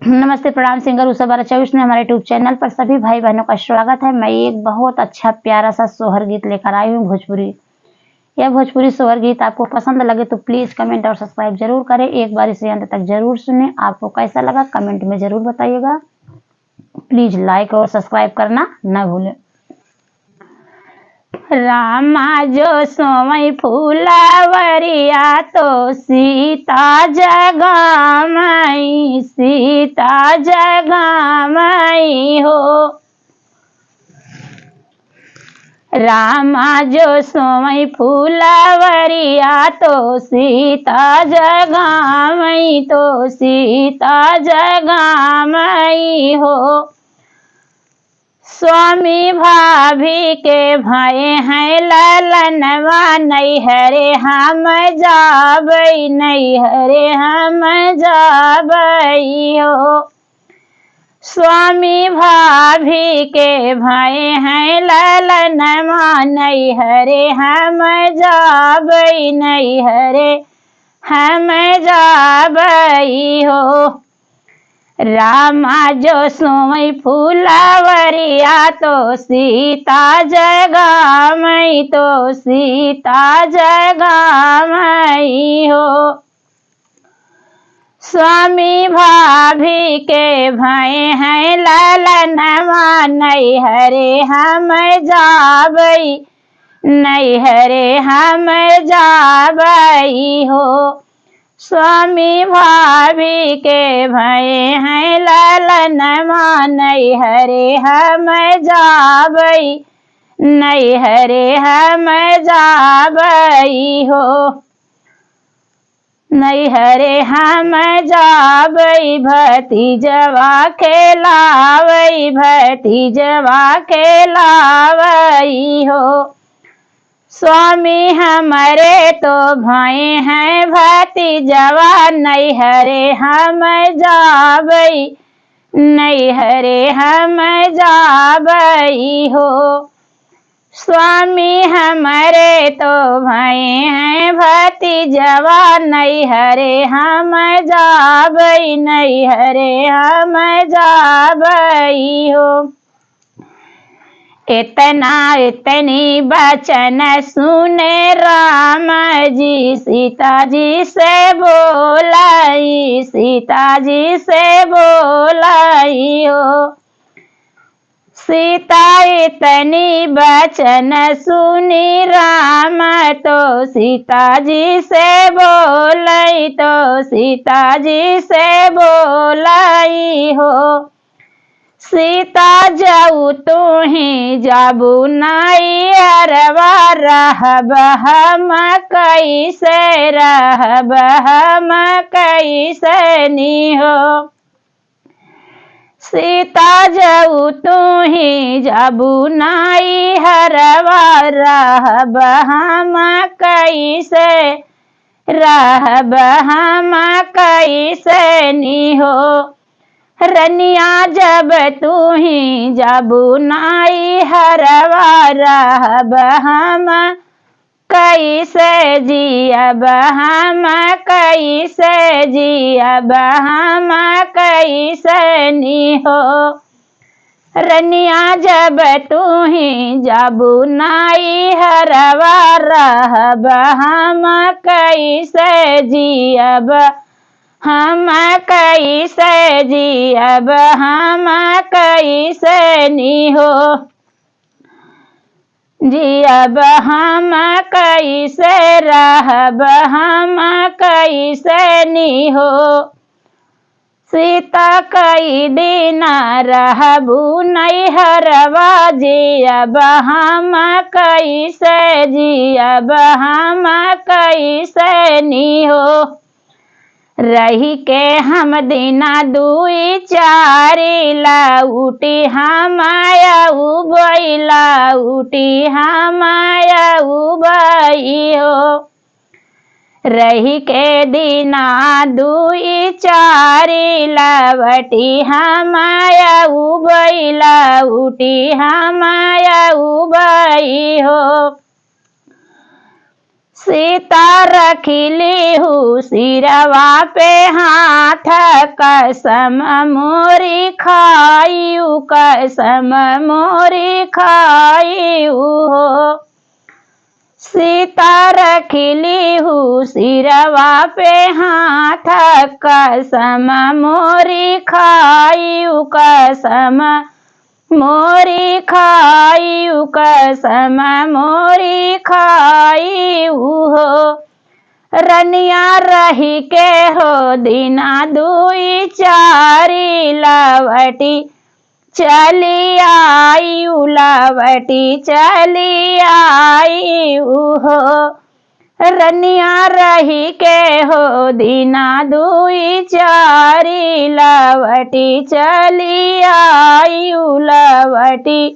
नमस्ते, प्रणाम। सिंगर उषा बारा-24 में हमारे यूट्यूब चैनल पर सभी भाई बहनों का स्वागत है। मैं एक बहुत अच्छा प्यारा सा सोहर गीत लेकर आई हूँ भोजपुरी। यह भोजपुरी सोहर गीत आपको पसंद लगे तो प्लीज़ कमेंट और सब्सक्राइब जरूर करें। एक बार इसे अंत तक जरूर सुनें। आपको कैसा लगा कमेंट में जरूर बताइएगा। प्लीज़ लाइक और सब्सक्राइब करना न भूलें। रामा जो सोमई फूलावरिया तो सीता जगामई, सीता जगामई हो। रामा जो सोमई फूलावरिया तो सीता जगामई, तो सीता जगामई हो। स्वामी भाभी के भय हैं ललनवा, नैहरे हम जाबई, नैहरे हम जाबई हो। स्वामी भाभी के भय हैं ललनवा, नैहरे हम जाबई, नैहरे हम जाबई हो। रामा जो सोमई फूलावरिया तो सीता जगामई, तो सीता जगामई हो। स्वामी भाभी के भय हैं ललनवा, नैहरे हम जाबई, नैहरे हम जाबई हो। स्वामी भाभी के भय हैं ललनवा, नैहरे हम जाबई, नैहरे हम जाबई हो। नैहरे हम जाबई, भतीजवा खेलावई, भतीजवा खेलावई हो। स्वामी हमारे तो भय हैं भतीजवा, नैहरे हम जाबई, नैहरे हम जाबई हो। स्वामी हमारे तो भय हैं भतीजवा, नैहरे हम जाबई, नैहरे हम जाबई हो। इतना इतनी बचन सुने राम जी, सीता जी से बोलाई, सीता जी से बोलाई हो। सीता इतनी बचन सुनी राम, तो सीता जी से बोलाई, तो सीता जी से बोलाई हो। सीता जाऊ तू ही जाबू नैहरवा, रहब हम कैसे, रहब हम कैसे नी हो। सीता जाऊ तू ही जाबू नैहरवा, रहब हम कैसे, रहब हम कैसे नी हो। रनिया जब तू ही जाबू नैहरवा, रहब हम कैसे जियब, हम कैसे जियब, हम कैसे नी हो। रनिया जब तू ही जाबू नैहरवा, रहब हम कैसे जियब, हम कैसे जियब, हम कैसे नी हो। जियब हम कैसे, रहब हम कैसे नी हो। सीता कई दिन रहबू नैहरवा, जियब हम कैसे, जियब हम कैसे नी हो। रही के हम दिना दुई चारी, लाउटी हम आउबई, लाउटी हम आउबई हो। रही के दिना दुई चारी, लावटी हम आउबई, लाउटी हम आउबई हो। सीता रखिली हूँ सिरवा पे हाथ, कसम मोरी खायू, कसम मोरी खायू हो। सीता रखिली हूँ सिरवा पे हाथ, कसम मोरी खायू, कसम मोरी खायू, कसम मोरी खायू हो। रनिया रही के हो दिना दुई चारी, लवटी चली आयु, लवटी चली आयु हो। रनिया रही के हो दिना दुई चारी, लवटी चली आयु, लवटी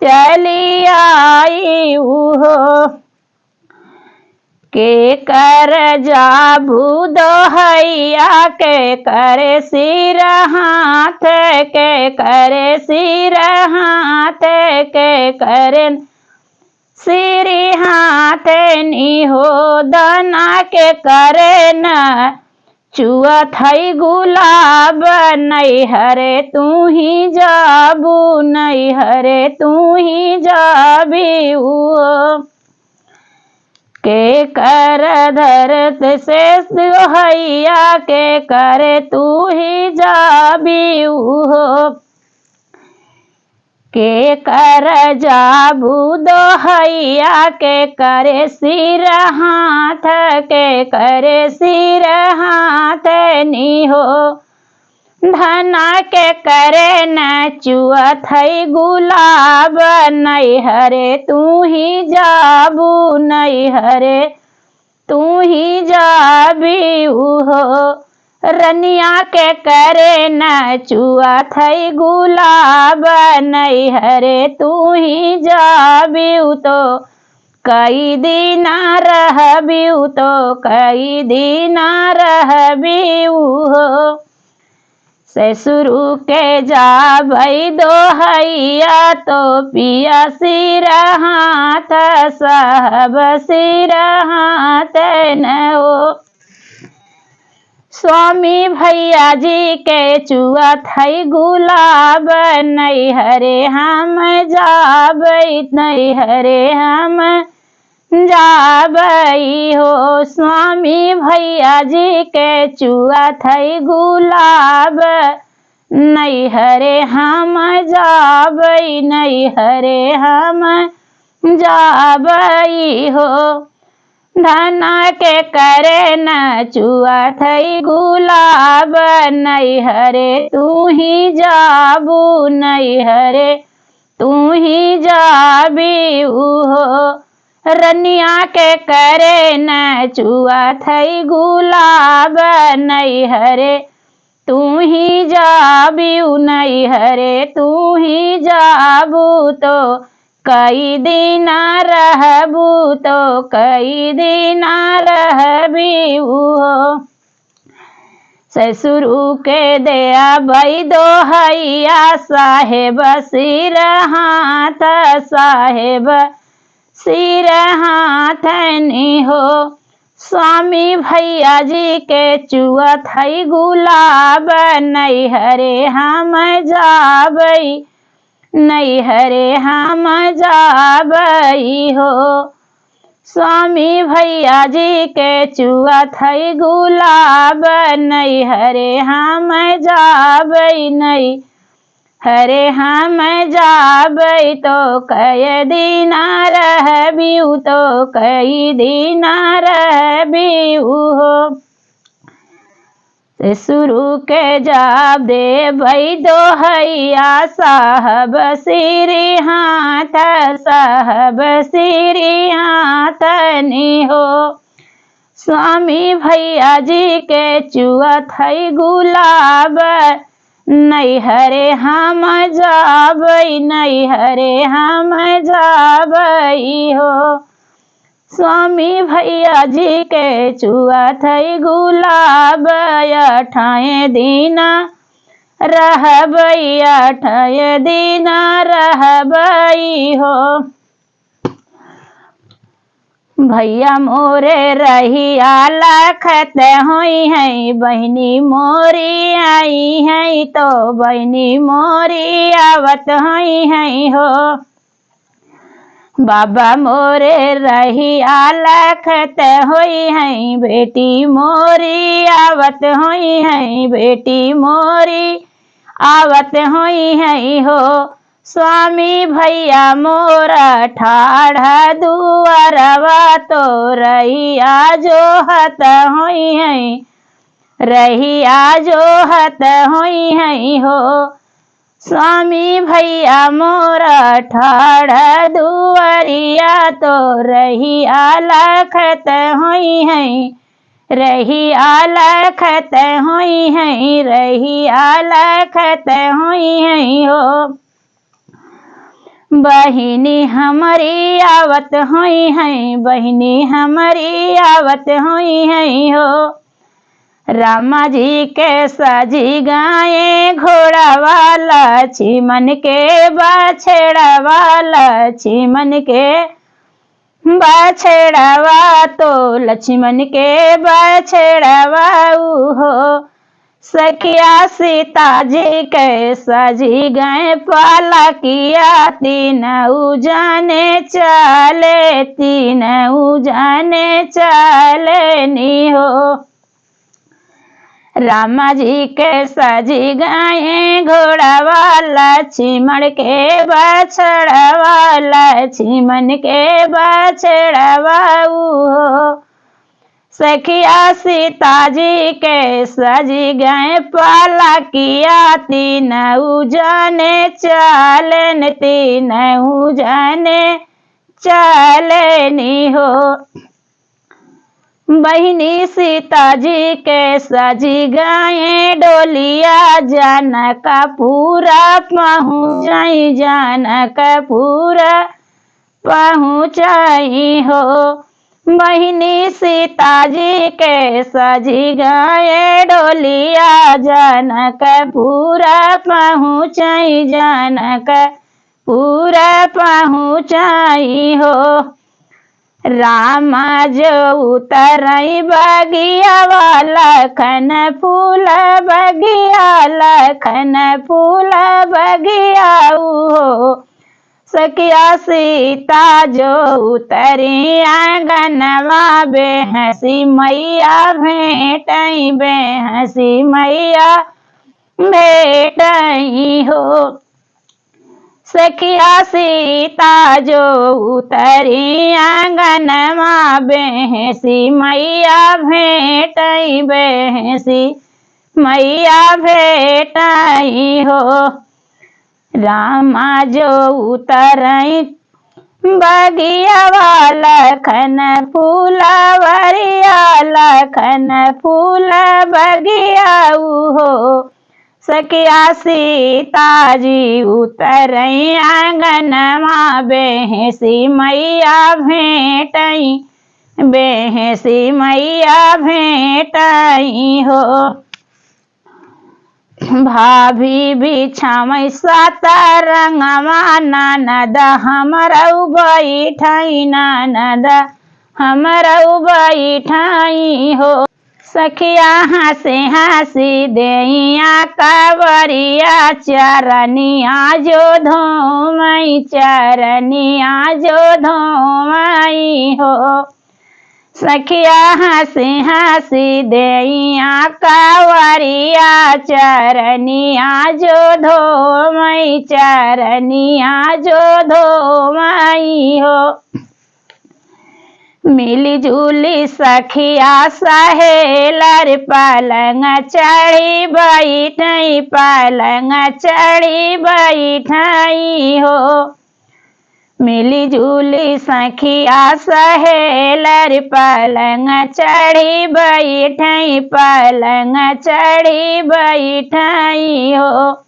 चली आयु हो। के कर जाबू दोहैया, के करे सिर हाथ, के करे सिर हाथ, के करे सिर हाथ निहो दना, के करे न चुअत है गुलाब, नहीं हरे तू ही जाबू, नहीं हरे तू ही जाबी हो। के कर धरत से दोहैया, के करे तू ही जाबी हो। के कर जाबू दोहैया, के करे सिर हाथ, के करे सिर हाथ निहो धना, के करे न चुअत है गुलाब, नहीं हरे तू ही जाबू, नहीं हरे तू ही जाबी हो। रनिया के करे न चुअत है गुलाब, नहीं हरे तू ही जाबी तो कई दिन रहबी, तो कई दिन रहबी हो। ससुरु के जाबई दोहैया, तो पिया सिर हाथ, साहब सिर हाथ न हो। स्वामी भैया जी के चुअत है गुलाब, नहीं हरे हम जाबई, नहीं हरे हम जाबई हो। स्वामी भैया जी के चुअत है गुलाब, नहीं हरे हम जाबई, नहीं हरे हम जाबई हो। धना के करे न चुअत है गुलाब, नहीं हरे तू ही जाबू, नहीं हरे तू ही जाबी हो। रनिया के करे न चुअत है गुलाब, नहीं हरे तू ही जाबी, नहीं हरे तू ही जाबू तो कई दिन रहबू, तो कई दिन रहबी हो। ससुरु के दया बई दोहैया, साहेब सिर हाथ, साहेब सिर हाथ निहो। स्वामी भैया जी के चुअत है गुलाब, नहीं हरे हम जाबई, नहीं हरे हम जाबई हो। स्वामी भैया जी के चुअत है गुलाब, नहीं हरे हम जाबई, नहीं हरे हम जाबई तो कई दिन रहबी, तो कई दिन रहबी हो। ससुरु के जाब दे बई दोहैया, साहब सिर हाथ, साहब सिर हाथ निहो। स्वामी भैया जी के चुअत है गुलाब, नहीं हरे हम जाबई, नहीं हरे हम जाबई हो। स्वामी भैया जी के चुअत है गुलाब, अठाए दिन रहबई, अठाए दिन रहबई हो। भैया मोरे रहिया लखत होई है, बहनी मोरी आई है तो बहनी मोरी आवत होई है हो। बाबा मोरे रहिया लखत होई है, बेटी मोरी आवत होई है, बेटी मोरी आवत होई है हो। स्वामी भैया मोरा ठाढ़ा दुआरवा तो रहिया जो हत होई है, रहिया जो हत होई है हो। स्वामी भैया मोरा ठाढ़ा दुआरिया तो रहिया लखत होई है, रहिया लखत होई है, रहिया लखत होई है हो। बहिनी हमारी आवत होई है, बहिनी हमारी आवत होई है हो। रामा जी के सजी गाये घोड़ा वाला, चिमन के बाछड़ा वाला, चिमन के बाछड़वा तो लक्ष्मण के बाछड़वा हो। सखिया सीता जी के सजी गए पाला किया, तीन जाने चले, तीन जाने चले नी हो। रामा जी के सजी गए घोड़ा वाला, चिमण के बाछड़ा वाला, चिमन के बाछड़वा हो। सखिया सीता जी के सजी गए पाला किया, तीन जाने चलन, तीन जाने चलनी हो। बहिनी सीता जी के सजी गए डोलिया, जनकपुरा पहुँचाई, जनकपुरा पहुँचाई हो। बहिनी सीता जी के सजी गए डोलिया, जनकपुरा पहुँचाई, जनकपुरा पहुँचाई हो। रामा जो उतरई बगिया वाला, खन फूल बगिया, लखन फूल बगिया हो। सखिया सीता जो उतरी आंगनवा, बेहसी मैया भेटई, बेहसी मैया भेटई हो। सखिया सीता जो उतरी आंगनवा, बेहसी मैया भेटई, बेहसी मैया भेटई हो। रामा जो उतरई बगिया वाला, खन फूलवरिया, लखन फूल बगिया हो। सखिया सीता जी उतरई आंगनवा, बेहसी मैया भेटई, बेहसी मैया भेटई हो। भाभी बिछावई सात रंगवा, ननद हमरऊ बैठई, ननद हमरऊ बैठई हो। सखिया हंसी हंसी देइया कावरिया, चरनिया जो धोमई, चरनिया जो धोमई हो। सखिया हंसी हंसी देइया कावरिया, चरनिया जो धोमई, चरनिया जो धोमई हो। मिली जुली सखिया सहेलर, पलंग चढ़ी बैठई, पलंग चढ़ी बैठई हो। मिली जुली सखिया सहेलर, पलंग चढ़ी बैठई, पलंग चढ़ी बैठई हो।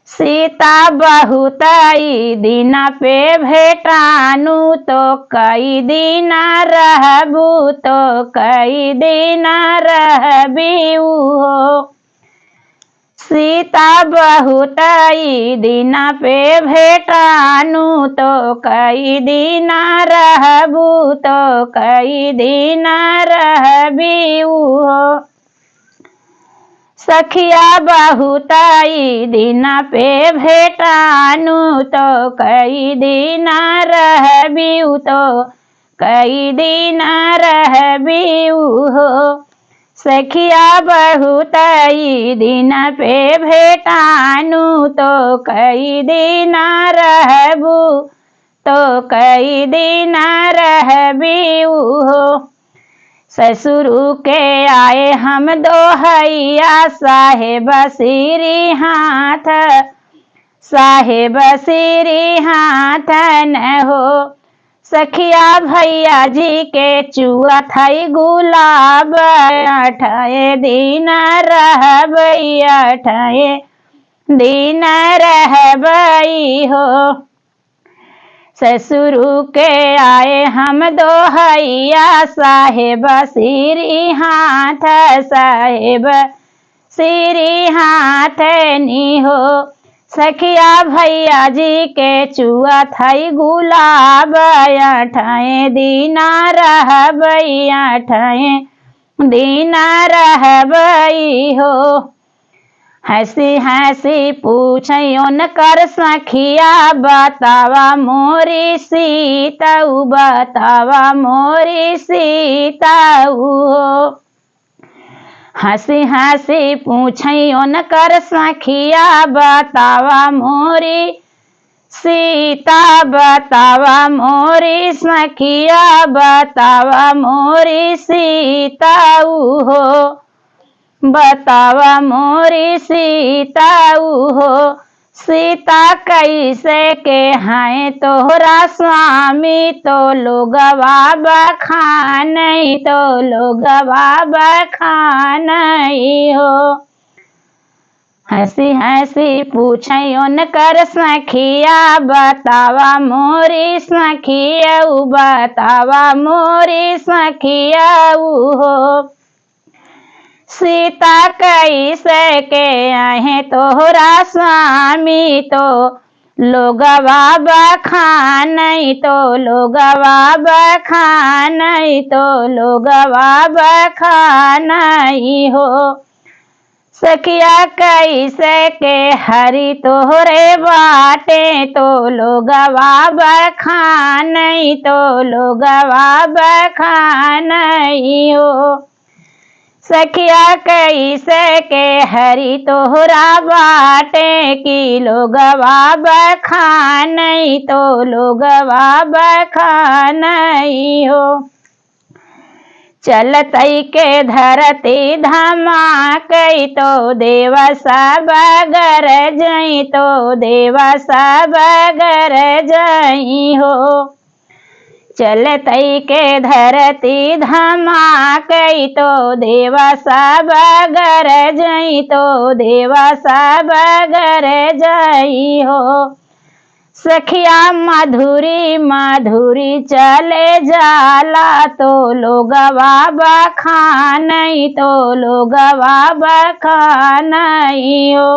सीता बहुतई दिन पे भेटानु, तो कई दिन रहबू, तो कई दिन रहबी हो। सीता बहुतई दिन पे भेटानु तो कई दिन रहबू तो कई दिन रहबीऊ हो। सखिया बहुतई दिन पे भेटानु तो कई दिन रहबीऊ तो कई दिन रहबीऊ हो। सखिया बहुतई दिन पे भेटानु तो कई दिन रहबू तो कई दिन रहबीऊ हो। ससुर के आए हम दोहैया साहेब सिरी हाथ साहेब सिरी हाथ न हो। सखिया भैया जी के चुआ थई गुलाब अठाए दिन रहबई अठाए दिन रहबई हो। ससुर के आए हम दोहैया साहेब सिरी हाथ साहेब सिरी हाथ नी हो। सखिया भैया जी के चुआ थई गुलाब अठाए दिन रहबई अठाए दिन रहबई हो। हंसी हंसी पूछन कर सखिया बतावा मोरी सीताऊ बतावा मोरी सीताऊ हो। हंसी हंसी पूछन कर सखिया बतावा मोरी सीता बतावा मोरी सखिया बतावा मोरी सीताऊ हो। बतावा मोरी सीताऊ हो। सीता कैसे के हैं तोहरा स्वामी तो लोगवा बखानई तो लोगवा बखानई हो। हंसी हंसी पूछन कर सखिया बतावा मोरी सखियाऊ बतावा मोरी सखियाऊ हो। सीता कैसे के आहे तोहरा स्वामी तो लोगवा बखानई तो लोगवा बखानई तो लोगवा बखानई हो। सखिया कैसे के हरि तोहरे बाटे तो लोगवा बखानई तो लोगवा बखानई हो। सखिया कैसे के हरि तोहरा बाटे की लोगवा बखानई तो लोगवा बखानई हो। चलतई के धरती धमाकई तो देवा सब गरजई तो देवा सब गरजई हो। चलतई के धरती धमाकई तो देवा सब गरजई तो देवा सब गरजई हो। सखिया मधुरी मधुरी चले जाला तो लोगवा बखानई तो लोगवा बखानई हो।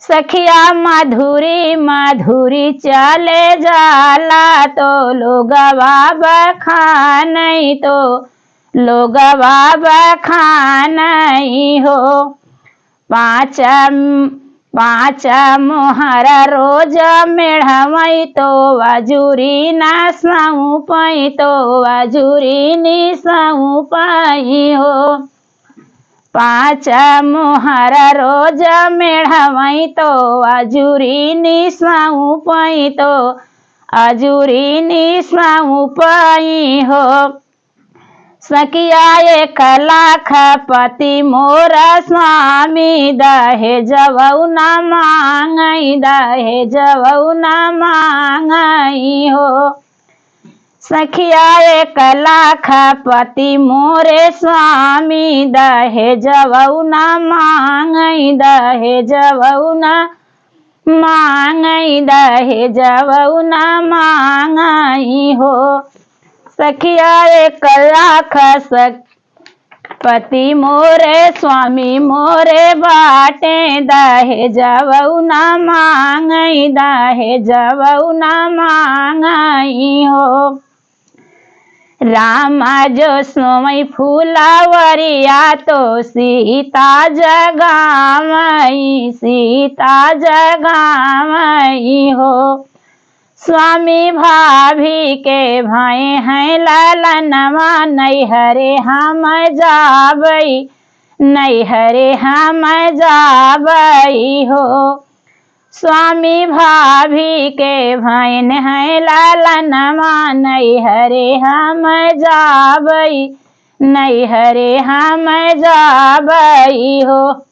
सखिया मधुरी मधुरी चले जाला तो लोगवा बखानई तो लोगवा बखानई हो। पाँच मोहर रोज मेढ़वई तो वजूरी ना सौंपई तो वजूरी नी सौंपई हो। पाँच मोहर रोज मेढ़वई तो अजूरी नी सौंपई तो अजूरी नी सौंपई हो। सखिया 1 लाख पति मोरा स्वामी दहेजवऊ न मांगई दहेजवऊ न मांगई हो। सखिया 1 लाख पति मोरे स्वामी दहेजवऊ न मांगई दहेजवऊ न मांगई दहेजवऊ न मांगई हो। सखिया 1 लाख पति मोरे स्वामी मोरे बाटे दहे जवऊ न मांगई दहे जवऊ न मांगई हो। रामा जो सोमई फूलावरिया तो सीता जगामई सीता जगामई हो। स्वामी भाभी के भाई हैं ललनवा नैहरे हम जाबई नैहरे हम जाबई हो। स्वामी भाभी के भाईन हैं ललनवा नैहरे हम जाबई नैहरे हम जाबई हो।